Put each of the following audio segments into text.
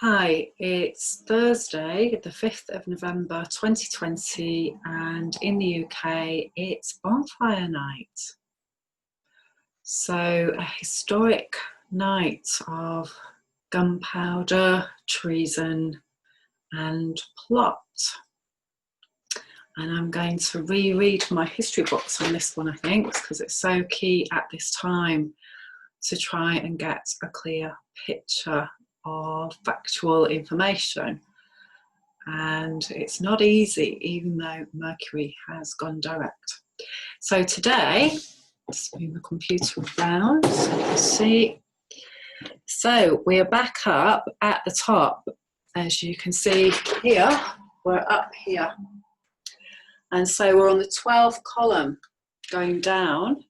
Hi, it's Thursday, the 5th of November 2020, and in the UK it's Bonfire Night. So, a historic night of gunpowder, treason, and plot. And I'm going to reread my history books on this one, I think, because it's so key at this time to try and get a clear picture of factual information. And it's not easy, even though Mercury has gone direct. So today, let's move the computer around so you can see. So we're back up at the top. As you can see here, we're up here. And so we're on the 12th column going down,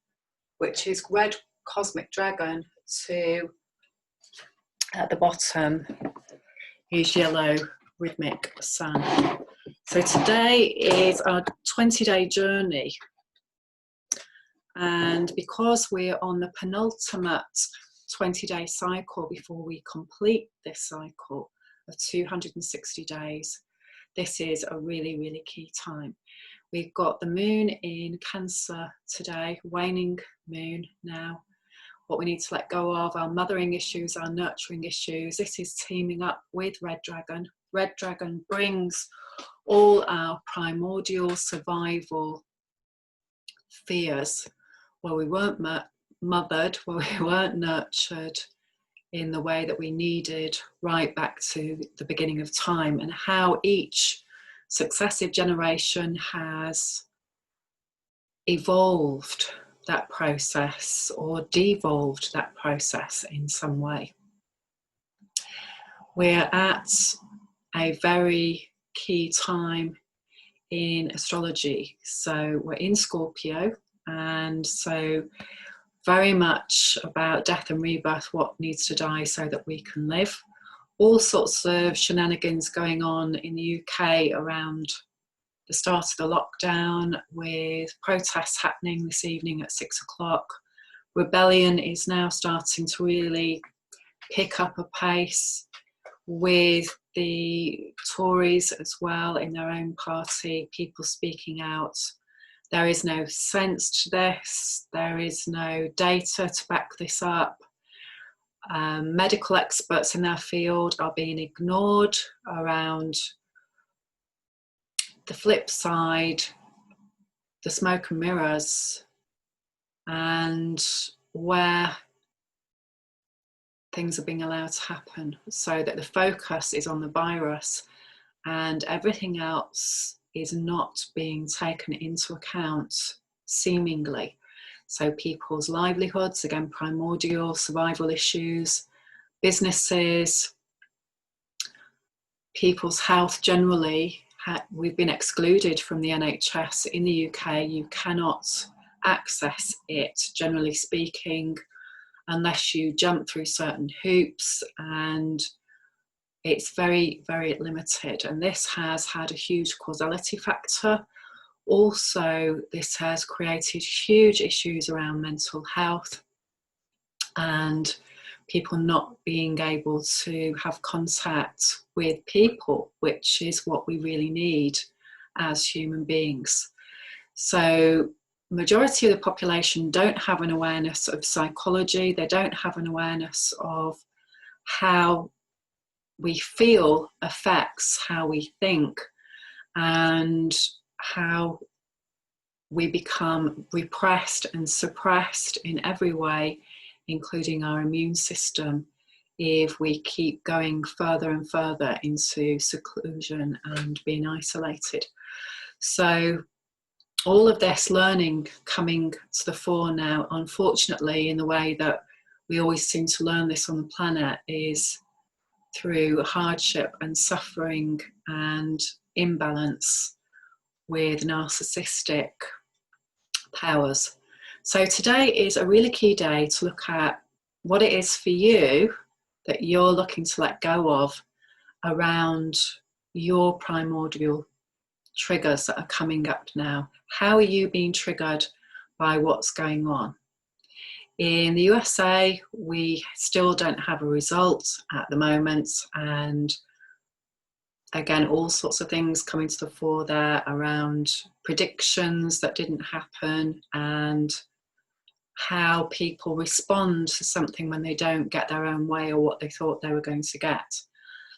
which is red cosmic dragon, to at the bottom is yellow rhythmic sun. So today is our 20-day journey, and because we're on the penultimate 20-day cycle before we complete this cycle of 260 days, this is a really key time. We've got the moon in Cancer today, waning moon now. What we need to let go of, our mothering issues, our nurturing issues. This is teaming up with Red Dragon. Red Dragon brings all our primordial survival fears, where we weren't mothered, where we weren't nurtured in the way that we needed, right back to the beginning of time, and how each successive generation has evolved that process or devolved that process in some way. We're at a very key time in astrology. So we're in Scorpio, and so very much about death and rebirth, what needs to die so that we can live. All sorts of shenanigans going on in the UK around the start of the lockdown, with protests happening this evening at 6 o'clock. Rebellion is now starting to really pick up a pace, with the Tories as well in their own party, people speaking out. There is no sense to this, there is no data to back this up. Medical experts in their field are being ignored around the flip side, the smoke and mirrors, and where things are being allowed to happen, so that the focus is on the virus and everything else is not being taken into account, seemingly. So people's livelihoods, again, primordial survival issues, businesses, people's health generally. We've been excluded from the NHS in the UK. You cannot access it, generally speaking, unless you jump through certain hoops, and it's very limited. And this has had a huge causality factor. Also, this has created huge issues around mental health and people not being able to have contact with people, which is what we really need as human beings. So majority of the population don't have an awareness of psychology. They don't have an awareness of how we feel affects how we think, and how we become repressed and suppressed in every way, including our immune system, if we keep going further and further into seclusion and being isolated. So all of this learning coming to the fore now, unfortunately, in the way that we always seem to learn this on the planet, is through hardship and suffering and imbalance with narcissistic powers. So today is a really key day to look at what it is for you that you're looking to let go of around your primordial triggers that are coming up now. How are you being triggered by what's going on? In the USA, we still don't have a result at the moment, and again, all sorts of things coming to the fore there around predictions that didn't happen and how people respond to something when they don't get their own way or what they thought they were going to get.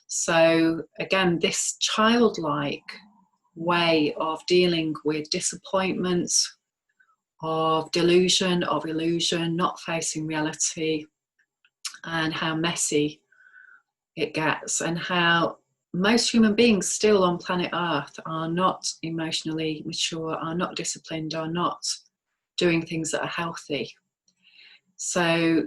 So again, this childlike way of dealing with disappointment, of delusion, of illusion, not facing reality, and how messy it gets, and how most human beings still on planet Earth are not emotionally mature, are not disciplined, are not doing things that are healthy. So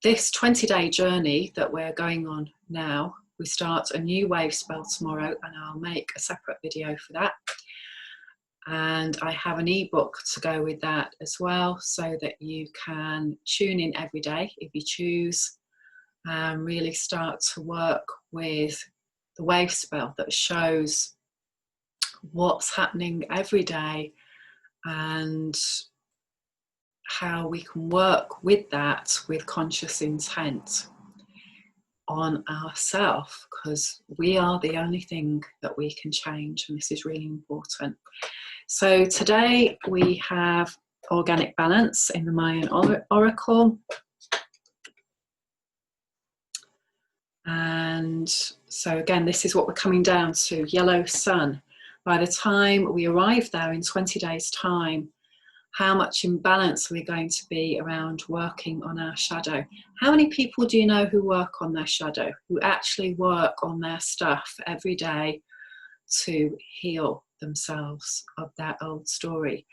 this 20-day journey that we're going on now, we start a new wave spell tomorrow, and I'll make a separate video for that. And I have an ebook to go with that as well, so that you can tune in every day if you choose, and really start to work with the wave spell that shows what's happening every day and how we can work with that with conscious intent on ourselves, because we are the only thing that we can change, and this is really important. So today we have organic balance in the Mayan Oracle. And so again, this is what we're coming down to, yellow sun. By the time we arrive there in 20 days' time, how much imbalance are we going to be around working on our shadow? How many people do you know who work on their shadow, who actually work on their stuff every day to heal themselves of their old story?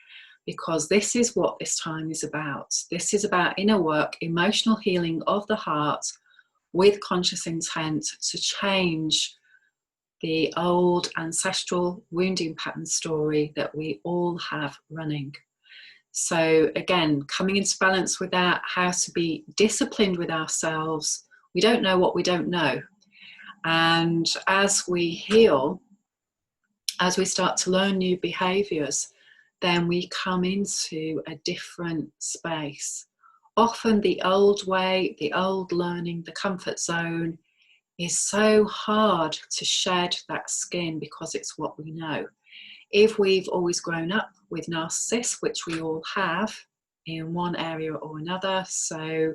Because this is what this time is about. This is about inner work, emotional healing of the heart with conscious intent to change the old ancestral wounding pattern story that we all have running. So again, coming into balance with that, how to be disciplined with ourselves. We don't know what we don't know. And as we heal, as we start to learn new behaviours, then we come into a different space. Often the old way, the old learning, the comfort zone is so hard to shed that skin because it's what we know. If we've always grown up with narcissists, which we all have in one area or another, so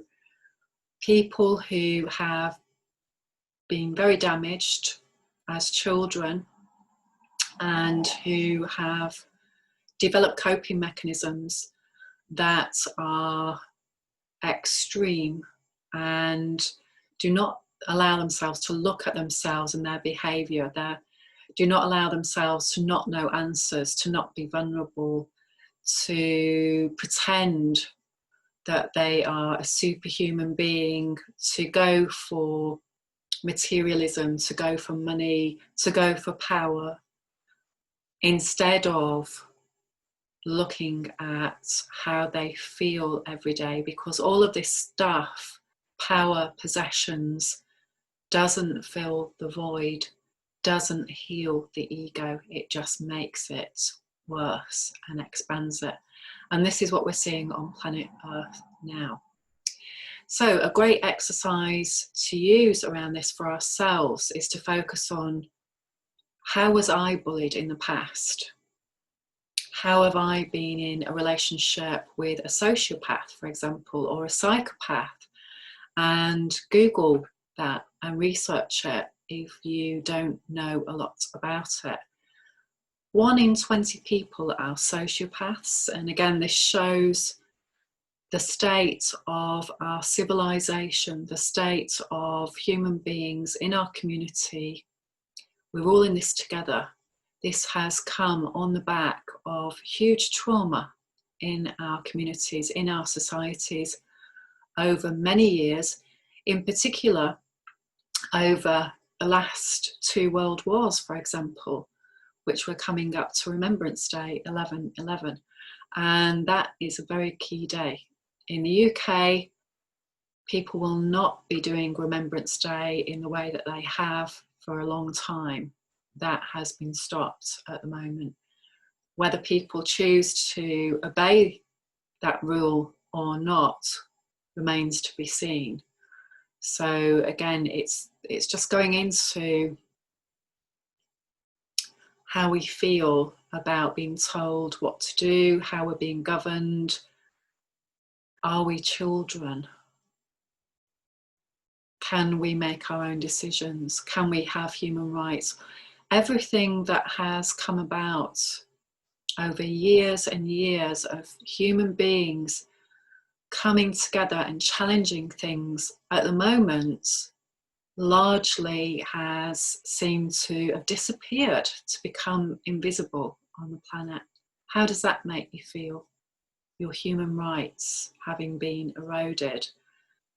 people who have been very damaged as children and who have developed coping mechanisms that are extreme and do not allow themselves to look at themselves and their behaviour, do not allow themselves to not know answers, to not be vulnerable, to pretend that they are a superhuman being, to go for materialism, to go for money, to go for power, instead of looking at how they feel every day. Because all of this stuff, power, possessions, doesn't fill the void, doesn't heal the ego, it just makes it worse and expands it. And this is what we're seeing on planet Earth now. So a great exercise to use around this for ourselves is to focus on, how was I bullied in the past? How have I been in a relationship with a sociopath, for example, or a psychopath? And Google that and research it if you don't know a lot about it. 1 in 20 people are sociopaths, and again, this shows the state of our civilization, the state of human beings in our community. We're all in this together. This has come on the back of huge trauma in our communities, in our societies, over many years, in particular over the last 2 world wars, for example, which were coming up to Remembrance Day 11/11. And that is a very key day. In the UK, people will not be doing Remembrance Day in the way that they have for a long time. That has been stopped at the moment. Whether people choose to obey that rule or not remains to be seen. So again, it's just going into how we feel about being told what to do, how we're being governed. Are we children? Can we make our own decisions? Can we have human rights? Everything that has come about over years and years of human beings coming together and challenging things, at the moment largely has seemed to have disappeared, to become invisible on the planet. How does that make you feel? Your human rights having been eroded,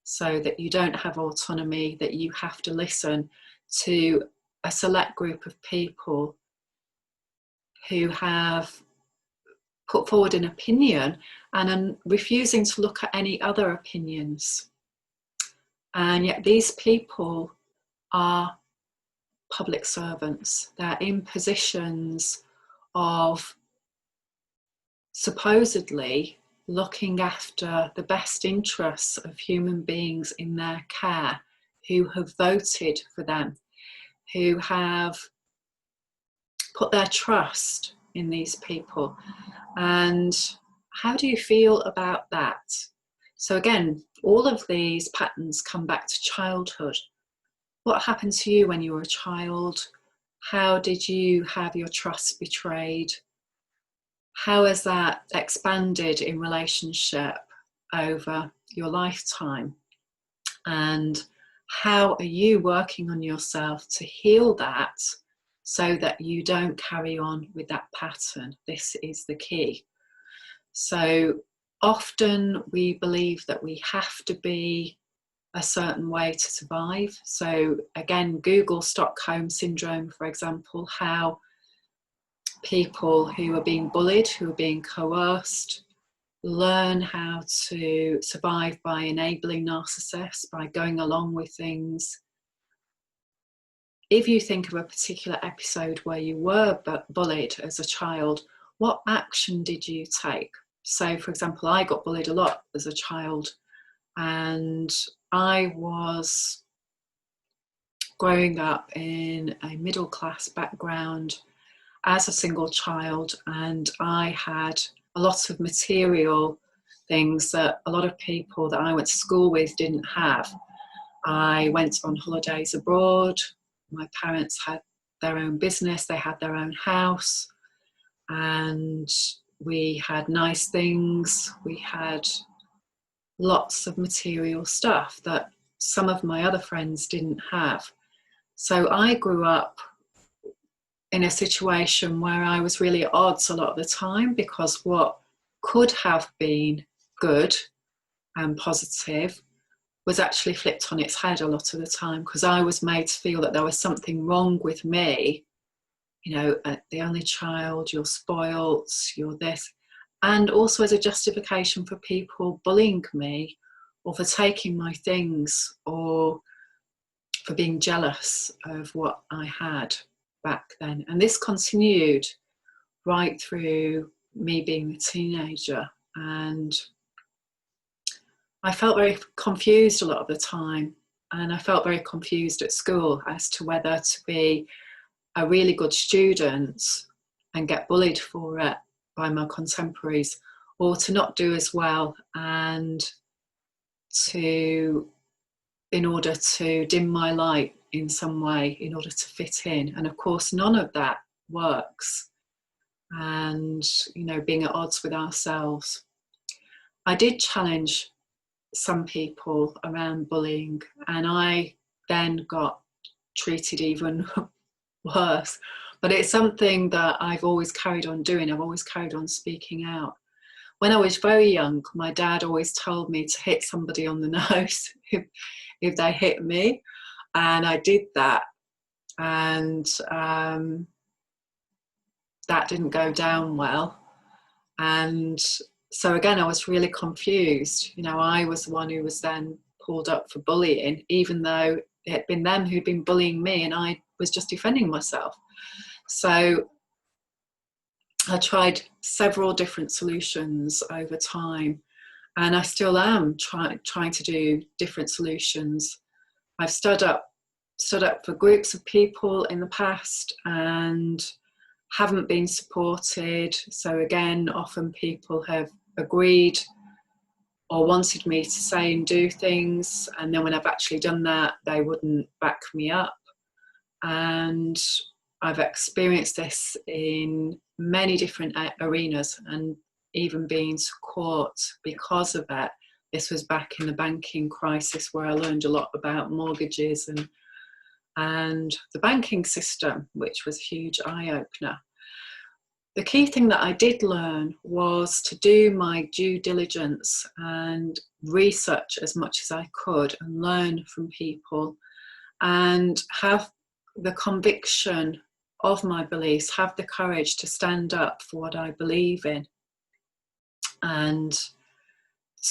so that you don't have autonomy, that you have to listen to a select group of people who have put forward an opinion and are refusing to look at any other opinions. And yet these people are public servants. They're in positions of supposedly looking after the best interests of human beings in their care, who have voted for them, who have put their trust in these people. And how do you feel about that? So again, all of these patterns come back to childhood. What happened to you when you were a child? How did you have your trust betrayed? How has that expanded in relationship over your lifetime? And how are you working on yourself to heal that so that you don't carry on with that pattern? This is the key. So often we believe that we have to be a certain way to survive. So again, Google Stockholm Syndrome, for example, how people who are being bullied, who are being coerced, learn how to survive by enabling narcissists, by going along with things. If you think of a particular episode where you were bullied as a child, what action did you take? So, for example, I got bullied a lot as a child, and I was growing up in a middle class background as a single child, and I had a lot of material things that a lot of people that I went to school with didn't have. I went on holidays abroad. My parents had their own business, they had their own house, and we had nice things. We had lots of material stuff that some of my other friends didn't have. So I grew up in a situation where I was really at odds a lot of the time, because what could have been good and positive was actually flipped on its head a lot of the time, because I was made to feel that there was something wrong with me. You know, the only child, you're spoilt, you're this. And also as a justification for people bullying me, or for taking my things, or for being jealous of what I had back then. And this continued right through me being a teenager. And I felt very confused a lot of the time. And I felt very confused at school as to whether to be a really good student and get bullied for it by my contemporaries, or to not do as well and in order to dim my light in some way, in order to fit in. And of course, none of that works. And, you know, being at odds with ourselves. I did challenge some people around bullying, and I then got treated even worse. But it's something that I've always carried on doing. I've always carried on speaking out. When I was very young, my dad always told me to hit somebody on the nose if they hit me. And I did that. And that didn't go down well. And so again, I was really confused. You know, I was the one who was then pulled up for bullying, even though it had been them who'd been bullying me and I was just defending myself. So I tried several different solutions over time, And I still am trying to do different solutions. I've stood up for groups of people in the past and haven't been supported. So again, often people have agreed or wanted me to say and do things, and then when I've actually done that, they wouldn't back me up. And I've experienced this in many different arenas, and even been to court because of it. This was back in the banking crisis, where I learned a lot about mortgages and the banking system, which was a huge eye-opener. The key thing that I did learn was to do my due diligence and research as much as I could and learn from people and have the conviction of my beliefs, have the courage to stand up for what I believe in, and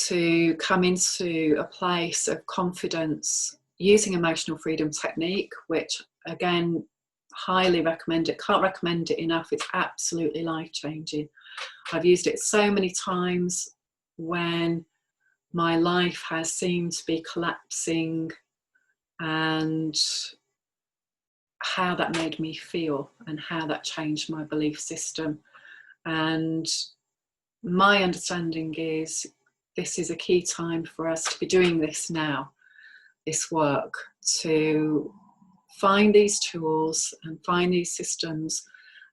to come into a place of confidence using emotional freedom technique, which again, highly recommend it. Can't recommend it enough. It's absolutely life-changing. I've used it so many times when my life has seemed to be collapsing, and how that made me feel and how that changed my belief system. And my understanding is this is a key time for us to be doing this now, this work, to find these tools and find these systems.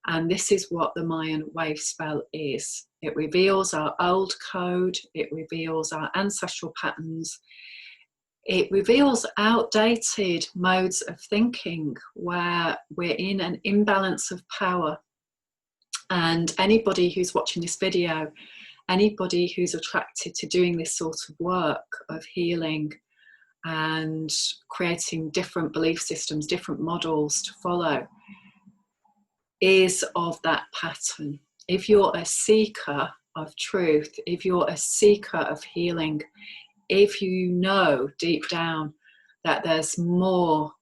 And this is what the Mayan wave spell is. It reveals our old code, it reveals our ancestral patterns, it reveals outdated modes of thinking where we're in an imbalance of power. And anybody who's watching this video, anybody who's attracted to doing this sort of work of healing and creating different belief systems, different models to follow, is of that pattern. If you're a seeker of truth, if you're a seeker of healing, if you know deep down that there's more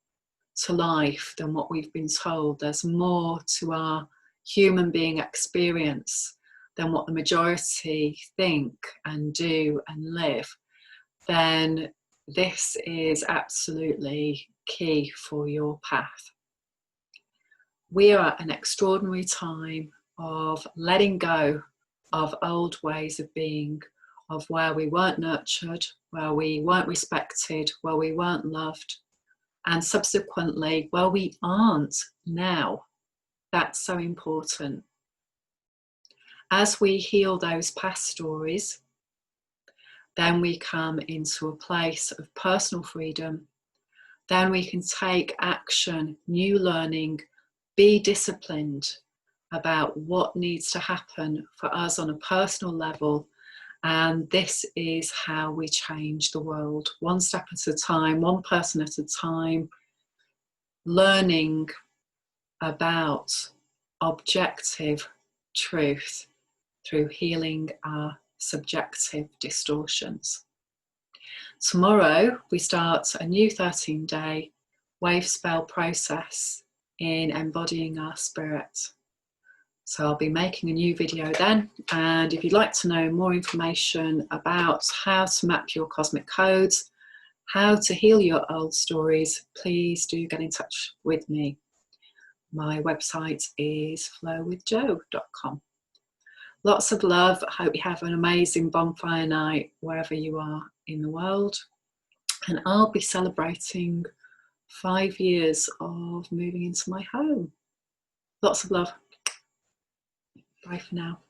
to life than what we've been told, there's more to our human being experience than what the majority think and do and live, then this is absolutely key for your path. We are at an extraordinary time of letting go of old ways of being, of where we weren't nurtured, where we weren't respected, where we weren't loved, and subsequently where we aren't now. That's so important. As we heal those past stories, then we come into a place of personal freedom. Then we can take action, new learning, be disciplined about what needs to happen for us on a personal level. And this is how we change the world, one step at a time, one person at a time, learning about objective truth through healing our subjective distortions. Tomorrow we start a new 13-day wave spell process in embodying our spirit. So I'll be making a new video then, and if you'd like to know more information about how to map your cosmic codes, how to heal your old stories, please do get in touch with me. My website is flowwithjo.com. Lots of love. I hope you have an amazing bonfire night wherever you are in the world. And I'll be celebrating 5 years of moving into my home. Lots of love. Bye for now.